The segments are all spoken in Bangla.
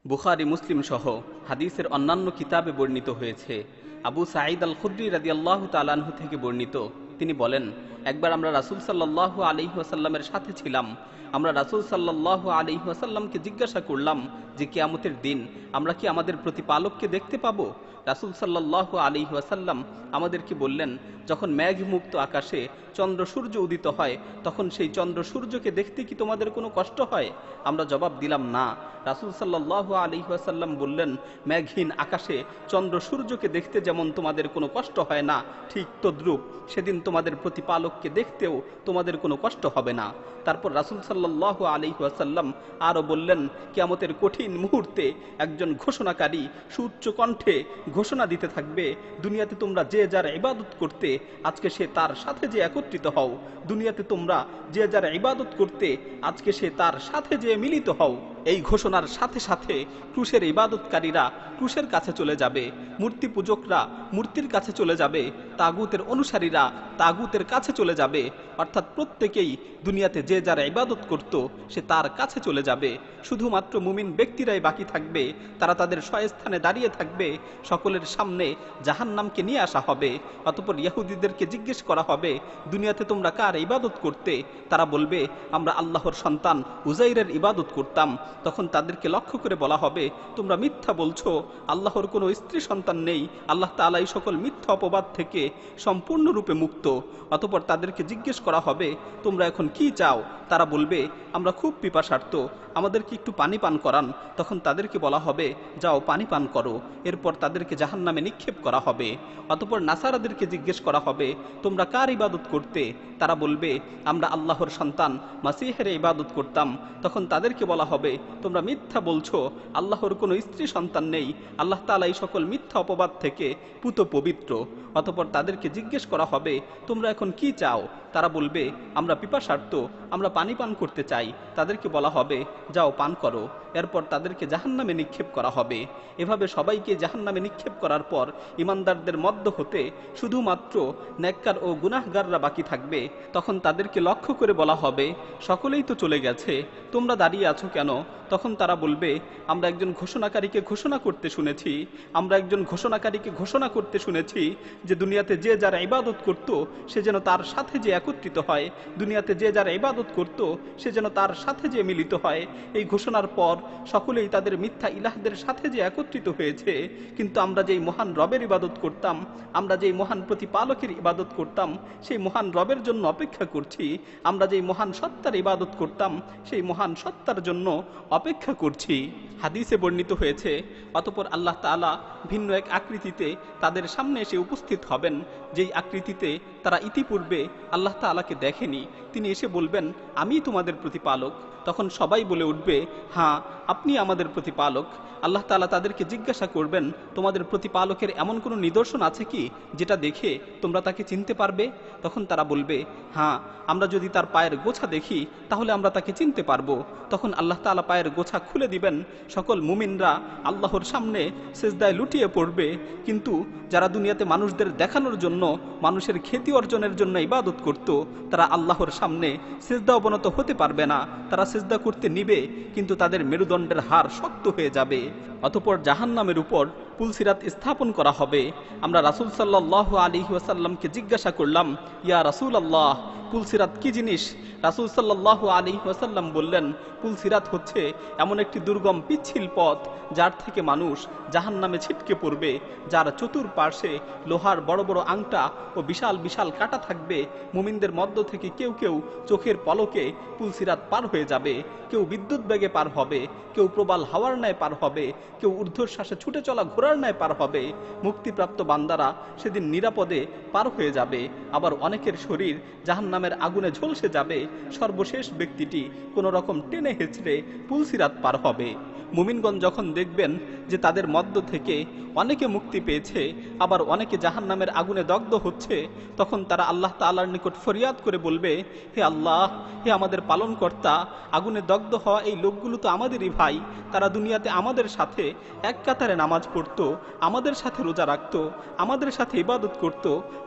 বুখারী মুসলিম সহ হাদিসের অন্যান্য কিতাবে বর্ণিত হয়েছে, আবু সাঈদ আল খুদরি রাদিয়াল্লাহু তাআলা আনহু থেকে বর্ণিত, তিনি বলেন, একবার আমরা রাসূল সাল্লাল্লাহু আলাইহি ওয়াসাল্লামের সাথে ছিলাম। আমরা রাসূল সাল্লাল্লাহু আলাইহি ওয়াসাল্লামকে জিজ্ঞাসা করলাম যে কিয়ামতের দিন আমরা কি আমাদের প্রতিপালককে দেখতে পাবো? রাসূল সাল্লাল্লাহু আলাইহি ওয়াসাল্লাম আমাদেরকে বললেন, যখন মেঘমুক্ত আকাশে চন্দ্র সূর্য উদিত হয় তখন সেই চন্দ্র সূর্যকে দেখতে কি তোমাদের কোনো কষ্ট হয়? আমরা জবাব দিলাম, না। রাসূল সাল্লাল্লাহু আলাইহি ওয়াসাল্লাম বললেন, মেঘহীন আকাশে চন্দ্র সূর্যকে দেখতে যেমন তোমাদের কোনো কষ্ট হয় না, ঠিক তদ্রূপ সেদিন তোমাদের প্রতিপালককে দেখতেও তোমাদের কোনো কষ্ট হবে না। তারপর রাসূল সাল্লাল্লাহু আলাইহি ওয়াসাল্লাম আরও বললেন, কিয়ামতের কঠিন মুহূর্তে একজন ঘোষণাকারী সুউচ্চ কণ্ঠে ঘোষণা দিতে থাকবে, দুনিয়াতে তোমরা যে যার ইবাদত করতে আজকে সে তার সাথে যে একত্রিত হও, দুনিয়াতে তোমরা যে যার ইবাদত করতে আজকে সে তার সাথে যে মিলিত হও। এই ঘোষণার সাথে সাথে ক্রুশের ইবাদতকারীরা ক্রুশের কাছে চলে যাবে, মূর্তি পূজকরা মূর্তির কাছে চলে যাবে, তাগুতের অনুসারীরা তাগুতের কাছে চলে যাবে। অর্থাৎ প্রত্যেকেই দুনিয়াতে যে যার ইবাদত করত সে তার কাছে চলে যাবে। শুধুমাত্র মুমিন ব্যক্তিরাই বাকি থাকবে, তারা তাদের স্বস্থানে দাঁড়িয়ে থাকবে। সকলের সামনে জাহান্নামকে নিয়ে আসা হবে। অতঃপর ইহুদিদেরকে জিজ্ঞেস করা হবে, দুনিয়াতে তোমরা কার ইবাদত করতে? তারা বলবে, আমরা আল্লাহর সন্তান উজাইরের ইবাদত করতাম। তখন তাদেরকে লক্ষ্য করে বলা হবে, তোমরা মিথ্যা বলছো, আল্লাহর কোনো স্ত্রী সন্তান নেই। আল্লাহ তাআলা এই সকল মিথ্যা অপবাদ থেকে সম্পূর্ণরূপে মুক্ত। অতঃপর তাদেরকে জিজ্ঞেস করা হবে, তোমরা এখন কি চাও? তারা বলবে, আমরা খুব পিপাসার্ত, আমাদেরকে একটু পানি পান করান। তখন তাদেরকে বলা হবে, যাও পানি পান করো। এরপর তাদেরকে জাহান্নামে নিক্ষেপ করা হবে। অতঃপর নাসারাদেরকে জিজ্ঞেস করা হবে, তোমরা কার ইবাদত করতে? তারা বলবে, আমরা আল্লাহর সন্তান মাসিহের ইবাদত করতাম। তখন তাদেরকে বলা হবে, তোমরা মিথ্যা বলছো, আল্লাহর কোনো স্ত্রী সন্তান নেই। আল্লাহ তাআলা এই সকল মিথ্যা অপবাদ থেকে পুত পবিত্র। অতঃপর তাদেরকে জিজ্ঞেস করা হবে, তোমরা এখন কি চাও? তারা বলবে, আমরা পিপাসার্ত, আমরা পানি পান করতে চাই। তাদেরকে বলা হবে, যাও পান করো। এরপর তাদেরকে জাহান্নামে নিক্ষেপ করা হবে। এভাবে সবাইকে জাহান্নামে নিক্ষেপ করার পর ইমানদারদের মধ্য হতে শুধুমাত্র নেককার ও গুনাহগাররা বাকি থাকবে। তখন তাদেরকে লক্ষ্য করে বলা হবে, সকলেই তো চলে গেছে, তোমরা দাঁড়িয়ে আছো কেন? তখন তারা বলবে, আমরা একজন ঘোষণাকারীকে ঘোষণা করতে শুনেছি, আমরা একজন ঘোষণাকারীকে ঘোষণা করতে শুনেছি যে দুনিয়াতে যে যারা ইবাদত করত সে যেন তার সাথে যে একত্রিত হয়, দুনিয়াতে যে যারা ইবাদত করত সে যেন তার সাথে যে মিলিত হয়। এই ঘোষণার পর সকলেই তাদের মিথ্যা ইলাহদের সাথে যে একত্রিত হয়েছে। কিন্তু আমরা যেই মহান রবের ইবাদত করতাম, আমরা যেই মহান প্রতিপালকের ইবাদত করতাম, সেই মহান রবের জন্য অপেক্ষা করছি। আমরা যেই মহান সত্তার ইবাদত করতাম, সেই মহান সত্তার জন্য অপেক্ষা করছি। হাদিসে বর্ণিত হয়েছে, অতঃপর আল্লাহ তাআলা ভিন্ন এক আকৃতিতে তাদের সামনে এসে উপস্থিত হবেন, যেই আকৃতিতে তারা ইতিপূর্বে আল্লাহ তাআলাকে দেখেনি। তিনি এসে বলবেন, আমি তোমাদের প্রতিপালক। তখন সবাই বলে উঠবে, হ্যাঁ, আপনি আমাদের প্রতিপালক। আল্লাহ তাআলা তাদেরকে জিজ্ঞাসা করবেন, তোমাদের প্রতিপালকের এমন কোনো নিদর্শন আছে কি যেটা দেখে তোমরা তাকে চিনতে পারবে? তখন তারা বলবে, হ্যাঁ, আমরা যদি তার পায়ের গোছা দেখি তাহলে আমরা তাকে চিনতে পারবো। তখন আল্লাহ তাআলা পায়ের গোছা খুলে দিবেন, সকল মুমিনরা আল্লাহর সামনে সিজদায় লুটিয়ে পড়বে। কিন্তু যারা দুনিয়াতে মানুষদের দেখানোর জন্য, মানুষের খ্যাতি অর্জনের জন্য ইবাদত করত, তারা আল্লাহর সামনে সিজদা অবনত হতে পারবে না। তারা সিজদা করতে নিবে, কিন্তু তাদের মেরুদণ্ডের হাড় শক্ত হয়ে যাবে। অতঃপর জাহান্নামের উপর পুলসিরাত স্থাপন করা হবে। আমরা রাসূল সাল্লাল্লাহু আলাইহি ওয়াসাল্লামকে জিজ্ঞাসা করলাম, ইয়া রাসূলুল্লাহ, পুলসিরাত কি জিনিস? রাসূল সাল্লাল্লাহু আলাইহি ওয়াসাল্লাম বললেন, পুলসিরাত হচ্ছে এমন একটি দুর্গম পিচ্ছিল পথ যার থেকে মানুষ জাহান্নামে ছিটকে পড়বে, যার চতুর্পার্শ্বে লোহার বড় বড় আংটা ও বিশাল বিশাল কাঁটা থাকবে। মুমিনদের মধ্য থেকে কেউ কেউ চোখের পলকে পুলসিরাত পার হয়ে যাবে, কেউ বিদ্যুৎ বেগে পার হবে, কেউ প্রবাল হাওয়ার ন্যায় পার হবে, কেউ ঊর্ধ্বশ্বাসে ছুটে চলা ঘোড়ার ন্যায় পার হবে। মুক্তিপ্রাপ্ত বান্দারা সেদিন নিরাপদে পার হয়ে যাবে। আবার অনেকের শরীর জাহান্নামের আগুনে ঝলসে যাবে। সর্বশেষ ব্যক্তিটি কোনো রকম টেনে হেঁচড়ে পুলসিরাত পার হবে। মুমিনগণ যখন দেখবেন যে তাদের মধ্য থেকে অনেকে মুক্তি পেয়েছে, আবার অনেকে জাহান্নামের আগুনে দগ্ধ হচ্ছে, তখন তারা আল্লাহ তাআলার নিকট ফরিয়াদ করে বলবে, হে আল্লাহ, হে আমাদের পালনকর্তা, আগুনে দগ্ধ হওয়া এই লোকগুলো তো আমাদেরই ভাই, তারা দুনিয়াতে আমাদের সাথে এক কাতারে নামাজ পড়তো, আমাদের সাথে রোজা রাখতো, আমাদের সাথে ইবাদত করত,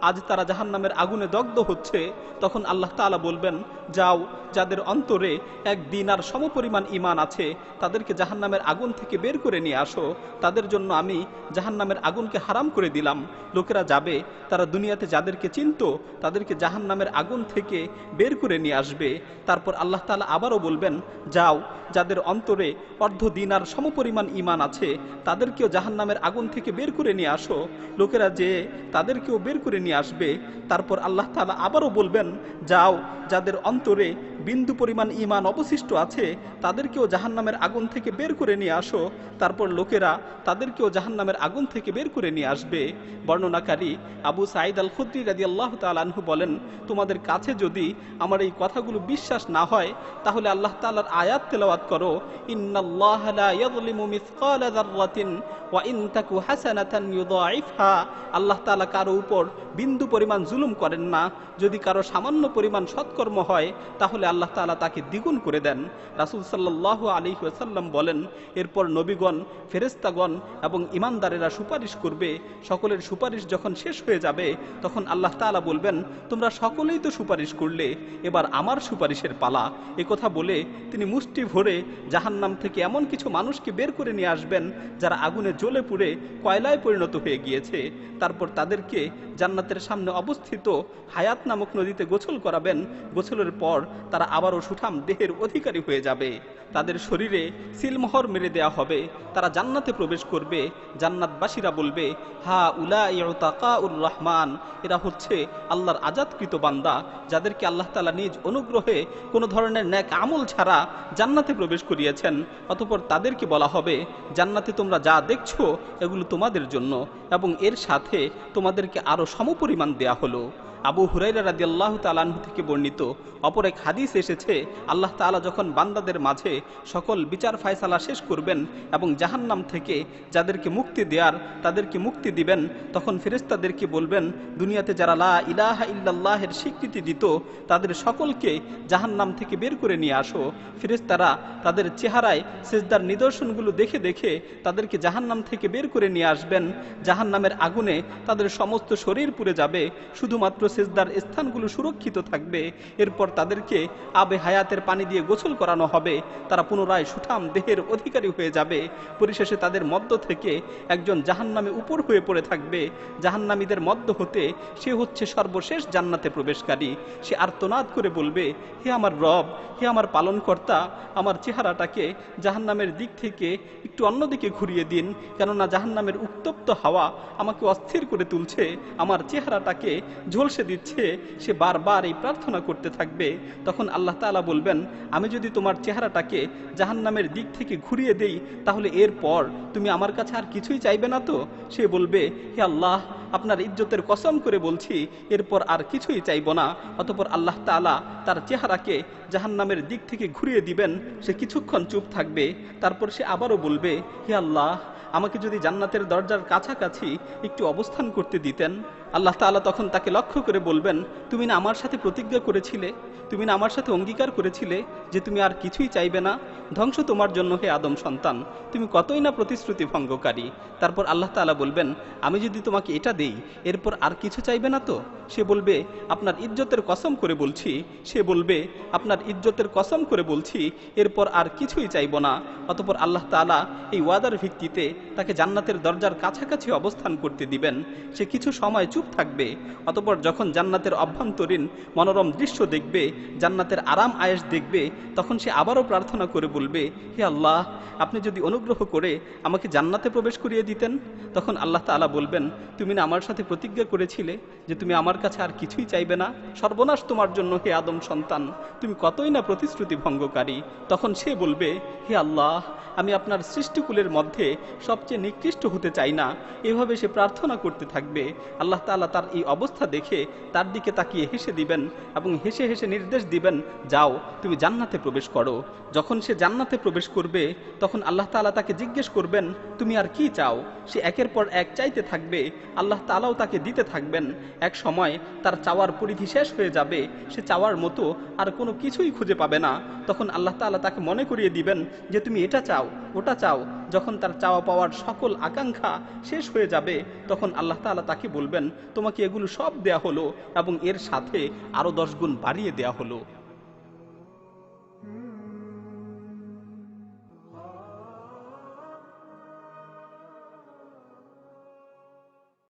আজ তারা জাহান্নামের আগুনে দগ্ধ হচ্ছে। তখন আল্লাহ তাআলা বলবেন, যাও, যাদের অন্তরে এক দিনার সমপরিমাণ ঈমান আছে তাদেরকে জাহান্নামের আগুন থেকে বের করে নিয়ে আসো, তাদের জন্য আমি জাহান্নামের আগুনকে হারাম করে দিলাম। লোকেরা যাবে, তারা দুনিয়াতে যাদেরকে চিনত তাদেরকে জাহান্নামের আগুন থেকে বের করে নিয়ে আসবে। তারপর আল্লাহ তাআলা আবারও বলবেন, যাও, যাদের অন্তরে অর্ধ দিনার সমপরিমাণ ঈমান আছে তাদেরকেও জাহান্নামের আগুন থেকে বের করে নিয়ে আসো। লোকেরা যে তাদেরকেও বের করে নিয়ে আসবে। তারপর আল্লাহ তাআলা আবারও বলবেন, যাও, যাদের অন্তরে বিন্দু পরিমাণ ঈমান অবশিষ্ট আছে তাদেরকেও জাহান্নামের আগুন থেকে বের করে নিয়ে আসো। তারপর লোকেরা তাদেরকেও জাহান্নামের আগুন থেকে বের করে নিয়ে আসবে। বর্ণনাকারী আবু সাঈদ আল খুদরি রাদিয়াল্লাহু তাআলা আনহু বলেন, তোমাদের কাছে যদি আমার এই কথাগুলো বিশ্বাস না হয় তাহলে আল্লাহ তাআলার আয়াত তেলাওয়াত করো, ইন্নাল্লাহা লা ইয়াযলিমু মিসকালা যাররাতিন ওয়া ইন তাকু হাসানাতান ইউযাইফহা। আল্লাহ তাআলা কারো উপর বিন্দু পরিমাণ জুলুম করেন না, যদি কারো সামান্য পরিমাণ সৎকর্ম হয় তাহলে আল্লাহ তাআলা তাকে দ্বিগুণ করে দেন। রাসূল সাল্লাল্লাহু আলাইহি ওয়াসাল্লাম বলেন, এরপর নবীগণ, ফেরেশতাগণ এবং ঈমানদারেরা সুপারিশ করবে। সকলের সুপারিশ যখন শেষ হয়ে যাবে তখন আল্লাহ তাআলা বলবেন, তোমরা সকলেই তো সুপারিশ করলে, এবার আমার সুপারিশের পালা। একথা বলে তিনি মুষ্টি ভরে জাহান্নাম থেকে এমন কিছু মানুষকে বের করে নিয়ে আসবেন যারা আগুনে জ্বলে পুড়ে কয়লায় পরিণত হয়ে গিয়েছে। তারপর তাদেরকে জান্নাতের সামনে অবস্থিত হায়াত নামক নদীতে গোসল করাবেন। গোসলের পর তারা আবারও সুঠাম দেহের অধিকারী হয়ে যাবে। তাদের শরীরে সিলমোহর মেরে দেয়া হবে, তারা জান্নাতে প্রবেশ করবে। জান্নাতবাসীরা বলবে, হা উলাই উতাকাউর রহমান, এরা হচ্ছে আল্লাহর আজাদকৃত বান্দা যাদেরকে আল্লাহ তাআলা নিজ অনুগ্রহে কোনো ধরনের নেক আমল ছাড়া জান্নাতে প্রবেশ করিয়েছেন। অতঃপর তাদেরকে বলা হবে, জান্নাতে তোমরা যা দেখছো এগুলো তোমাদের জন্য এবং এর সাথে তোমাদেরকে আরো সমপরিমাণ দেয়া হলো। আবু হুরায়রা রাদিয়াল্লাহু তাআলা আনহু থেকে বর্ণিত অপর এক হাদিস এসেছে, আল্লাহ তাআলা যখন বান্দাদের মাঝে সকল বিচার ফায়সালা শেষ করবেন এবং জাহান্নাম থেকে যাদেরকে মুক্তি দেয়ার তাদেরকে মুক্তি দিবেন, তখন ফেরেশতাদেরকে বলবেন, দুনিয়াতে যারা লা ইলাহা ইল্লাল্লাহের স্বীকৃতি দিত তাদের সকলকে জাহান্নাম থেকে বের করে নিয়ে আসো। ফেরেশতারা তাদের চেহারায় সিজদার নিদর্শনগুলো দেখে দেখে তাদেরকে জাহান্নাম থেকে বের করে নিয়ে আসবেন। জাহান্নামের আগুনে তাদের সমস্ত শরীর পুড়ে যাবে, শুধুমাত্র সিজদার স্থানগুলো সুরক্ষিত থাকবে। এরপর তাদেরকে আবে হায়াতের পানি দিয়ে গোসল করানো হবে, তারা পুনরায় সুঠাম দেহের অধিকারী হয়ে যাবে। পরিশেষে তাদের মধ্য থেকে একজন জাহান্নামে উপর হয়ে পড়ে থাকবে। জাহান্নামীদের মধ্য হতে সে হচ্ছে সর্বশেষ জান্নাতে প্রবেশকারী। সে আর্তনাদ করে বলবে, হে আমার রব, হে আমার পালনকর্তা, আমার চেহারাটাকে জাহান্নামের দিক থেকে একটু অন্যদিকে ঘুরিয়ে দিন, কেননা জাহান্নামের উত্তপ্ত হাওয়া আমাকে অস্থির করে তুলছে, আমার চেহারাটাকে ঝলসে দিচ্ছে। সে বারবার এই প্রার্থনা করতে থাকবে। তখন আল্লাহ তাআলা বলবেন, আমি যদি তোমার চেহারাটাকে জাহান্নামের দিক থেকে ঘুরিয়ে দেই তাহলে এরপর তুমি আমার কাছে আর কিছুই চাইবে না তো? সে বলবে, হে আল্লাহ, আপনার ইজ্জতের কসম করে বলছি এরপর আর কিছুই চাইব না। অতঃপর আল্লাহ তাআলা তার চেহারাকে জাহান্নামের দিক থেকে ঘুরিয়ে দিবেন। সে কিছুক্ষণ চুপ থাকবে, তারপর সে আবারও বলবে, হে আল্লাহ, আমাকে যদি জান্নাতের দরজার কাছাকাছি একটু অবস্থান করতে দিতেন। আল্লাহ তাআলা তখন তাকে লক্ষ্য করে বলবেন, তুমি না আমার সাথে প্রতিজ্ঞা করেছিলে, তুমি না আমার সাথে অঙ্গীকার করেছিলে যে তুমি আর কিছুই চাইবে না? ধ্বংস তোমার জন্য হে আদম সন্তান, তুমি কতই না প্রতিশ্রুতি ভঙ্গকারী। তারপর আল্লাহ তাআলা বলবেন, আমি যদি তোমাকে এটা দেই এরপর আর কিছু চাইবে না তো? সে বলবে, আপনার ইজ্জতের কসম করে বলছি, সে বলবে, আপনার ইজ্জতের কসম করে বলছি এরপর আর কিছুই চাইব না। অতঃপর আল্লাহ তাআলা এই ওয়াদার ভিত্তিতে তাকে জান্নাতের দরজার কাছাকাছি অবস্থান করতে দিবেন। সে কিছু সময় চুপ থাকবে। অতঃপর যখন জান্নাতের অভ্যন্তরীণ মনোরম দৃশ্য দেখবে, জান্নাতের আরাম আয়েশ দেখবে, তখন সে আবারও প্রার্থনা করে বলবে, হে আল্লাহ, আপনি যদি অনুগ্রহ করে আমাকে জান্নাতে প্রবেশ করিয়ে দিতেন। তখন আল্লাহ তাআলা বলবেন, তুমি না আমার সাথে প্রতিজ্ঞা করেছিলে যে তুমি আমার কাছে আর কিছুই চাইবে না? সর্বনাশ তোমার জন্য হে আদম সন্তান, তুমি কতই না প্রতিশ্রুতি ভঙ্গকারী। তখন সে বলবে, হে আল্লাহ, আমি আপনার সৃষ্টিকুলের মধ্যে সবচেয়ে নিকৃষ্ট হতে চাই না। এভাবে সে প্রার্থনা করতে থাকবে। আল্লাহ তাআলা তার এই অবস্থা দেখে তার দিকে তাকিয়ে হেসে দিবেন এবং হেসে হেসে নির্দেশ দিবেন, যাও, তুমি জান্নাতে প্রবেশ করো। যখন সে জান্নাতে প্রবেশ করবে তখন আল্লাহ তাআলা তাকে জিজ্ঞেস করবেন তুমি আর কি চাও। সে একের পর এক চাইতে থাকবে, আল্লাহ তাআলাও তাকে দিতে থাকবেন। এক সময় তার চাওয়ার পরিধি শেষ হয়ে যাবে, সে চাওয়ার মতো আর কোনো কিছুই খুঁজে পাবে না। তখন আল্লাহ তাআলা তাকে মনে করিয়ে দিবেন যে তুমি এটা চাও, ওটা চাও। যখন তার চাওয়া পাওয়ার সকল আকাঙ্ক্ষা শেষ হয়ে যাবে তখন আল্লাহ তাআলা তাকে বলবেন তোমাকে এগুলো সব দেয়া হলো এবং এর সাথে আরো 10 গুণ বাড়িয়ে দেয়া হলো।